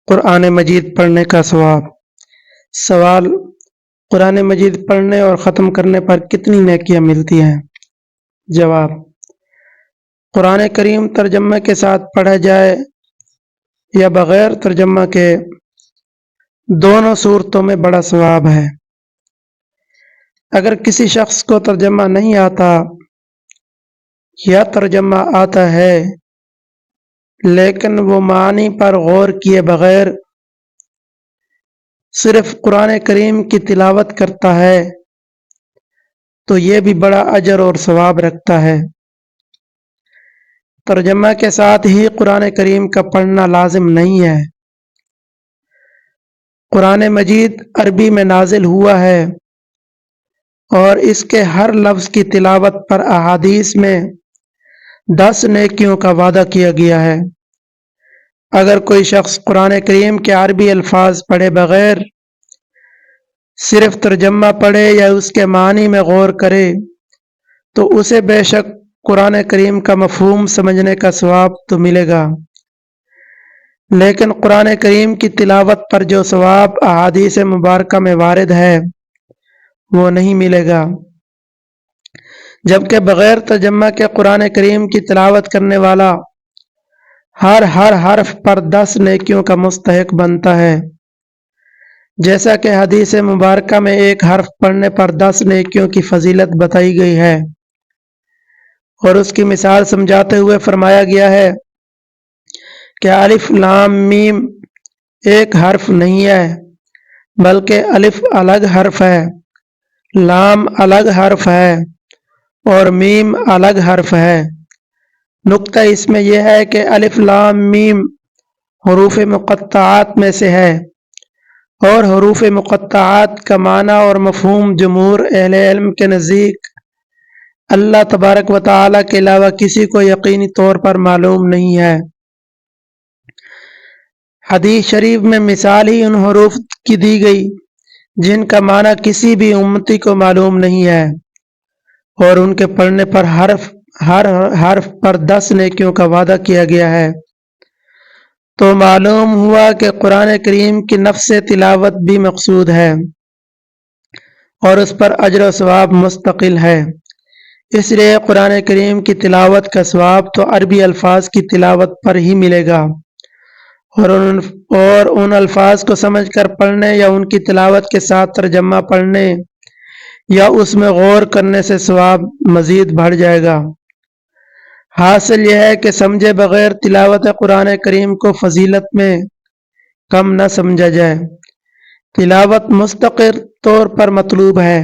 قرآن مجید پڑھنے کا ثواب۔ سوال: قرآن مجید پڑھنے اور ختم کرنے پر کتنی نیکیاں ملتی ہیں؟ جواب: قرآن کریم ترجمہ کے ساتھ پڑھا جائے یا بغیر ترجمہ کے، دونوں صورتوں میں بڑا ثواب ہے۔ اگر کسی شخص کو ترجمہ نہیں آتا یا ترجمہ آتا ہے لیکن وہ معنی پر غور کیے بغیر صرف قرآن کریم کی تلاوت کرتا ہے تو یہ بھی بڑا اجر اور ثواب رکھتا ہے۔ ترجمہ کے ساتھ ہی قرآن کریم کا پڑھنا لازم نہیں ہے۔ قرآن مجید عربی میں نازل ہوا ہے اور اس کے ہر لفظ کی تلاوت پر احادیث میں 10 نیکیوں کا وعدہ کیا گیا ہے۔ اگر کوئی شخص قرآن کریم کے عربی الفاظ پڑھے بغیر صرف ترجمہ پڑھے یا اس کے معنی میں غور کرے تو اسے بے شک قرآن کریم کا مفہوم سمجھنے کا ثواب تو ملے گا، لیکن قرآن کریم کی تلاوت پر جو ثواب احادیث مبارکہ میں وارد ہے وہ نہیں ملے گا، جبکہ بغیر ترجمہ کے قرآن کریم کی تلاوت کرنے والا ہر حرف پر 10 نیکیوں کا مستحق بنتا ہے، جیسا کہ حدیث مبارکہ میں ایک حرف پڑھنے پر 10 نیکیوں کی فضیلت بتائی گئی ہے، اور اس کی مثال سمجھاتے ہوئے فرمایا گیا ہے کہ الف لام میم ایک حرف نہیں ہے بلکہ الف الگ حرف ہے، لام الگ حرف ہے اور میم الگ حرف ہے۔ نقطہ اس میں یہ ہے کہ الف لام میم حروف مقطعات میں سے ہے، اور حروف مقطعات کا معنی اور مفہوم جمہور اہل علم کے نزدیک اللہ تبارک و تعالی کے علاوہ کسی کو یقینی طور پر معلوم نہیں ہے۔ حدیث شریف میں مثال ہی ان حروف کی دی گئی جن کا معنی کسی بھی امتی کو معلوم نہیں ہے، اور ان کے پڑھنے پر ہر حرف پر 10 نیکیوں کا وعدہ کیا گیا ہے، تو معلوم ہوا کہ قرآن کریم کی نفس تلاوت بھی مقصود ہے اور اس پر اجر و ثواب مستقل ہے۔ اس لیے قرآن کریم کی تلاوت کا ثواب تو عربی الفاظ کی تلاوت پر ہی ملے گا، اور ان الفاظ کو سمجھ کر پڑھنے یا ان کی تلاوت کے ساتھ ترجمہ پڑھنے یا اس میں غور کرنے سے ثواب مزید بڑھ جائے گا۔ حاصل یہ ہے کہ سمجھے بغیر تلاوت قرآن کریم کو فضیلت میں کم نہ سمجھا جائے۔ تلاوت مستقل طور پر مطلوب ہے،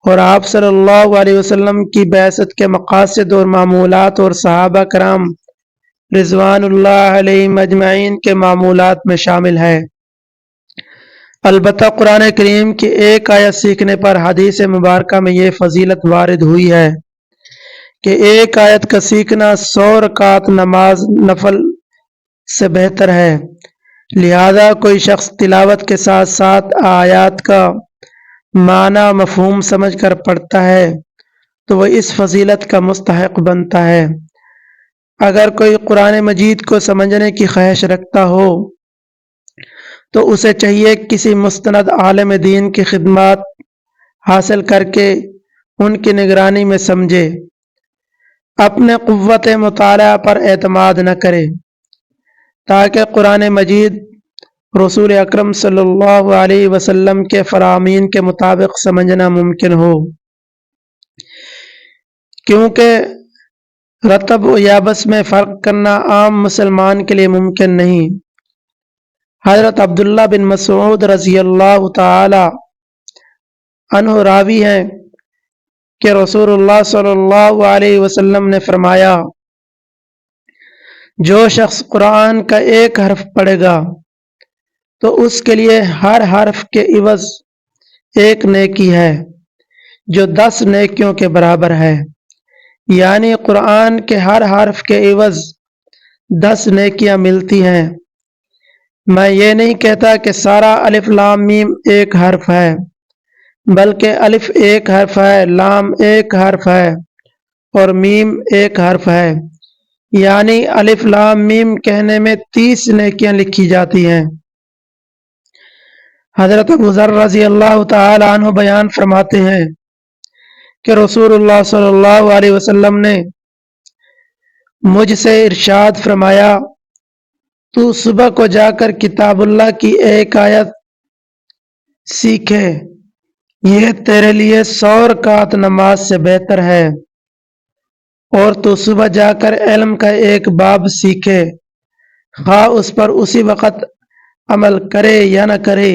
اور آپ صلی اللہ علیہ وسلم کی بعثت کے مقاصد اور معمولات اور صحابہ کرام رضوان اللہ علیہم اجمعین کے معمولات میں شامل ہے۔ البتہ قرآن کریم کی ایک آیت سیکھنے پر حدیث مبارکہ میں یہ فضیلت وارد ہوئی ہے کہ ایک آیت کا سیکھنا 100 رکعت نماز نفل سے بہتر ہے، لہذا کوئی شخص تلاوت کے ساتھ ساتھ آیات کا معنی مفہوم سمجھ کر پڑھتا ہے تو وہ اس فضیلت کا مستحق بنتا ہے۔ اگر کوئی قرآن مجید کو سمجھنے کی خواہش رکھتا ہو تو اسے چاہیے کسی مستند عالم دین کی خدمات حاصل کر کے ان کی نگرانی میں سمجھے، اپنے قوت مطالعہ پر اعتماد نہ کرے، تاکہ قرآن مجید رسول اکرم صلی اللہ علیہ وسلم کے فرامین کے مطابق سمجھنا ممکن ہو، کیونکہ رطب و یابس میں فرق کرنا عام مسلمان کے لیے ممکن نہیں۔ حضرت عبداللہ بن مسعود رضی اللہ تعالی عنہ راوی ہیں کہ رسول اللہ صلی اللہ علیہ وسلم نے فرمایا، جو شخص قرآن کا ایک حرف پڑھے گا تو اس کے لیے ہر حرف کے عوض ایک نیکی ہے جو 10 نیکیوں کے برابر ہے، یعنی قرآن کے ہر حرف کے عوض 10 نیکیاں ملتی ہیں۔ میں یہ نہیں کہتا کہ سارا الف لام میم ایک حرف ہے، بلکہ الف ایک حرف ہے، لام ایک حرف ہے اور میم ایک حرف ہے، یعنی الف لام میم کہنے میں 30 نیکیاں لکھی جاتی ہیں۔ حضرت ابو ذر رضی اللہ تعالی عنہ بیان فرماتے ہیں کہ رسول اللہ صلی اللہ علیہ وسلم نے مجھ سے ارشاد فرمایا، تو صبح کو جا کر کتاب اللہ کی ایک آیت سیکھے، یہ تیرے لیے 100 رکعت نماز سے بہتر ہے، اور تو صبح جا کر علم کا ایک باب سیکھے، خواہ اس پر اسی وقت عمل کرے یا نہ کرے،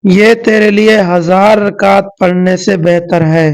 یہ تیرے لیے 1000 رکعت پڑھنے سے بہتر ہے۔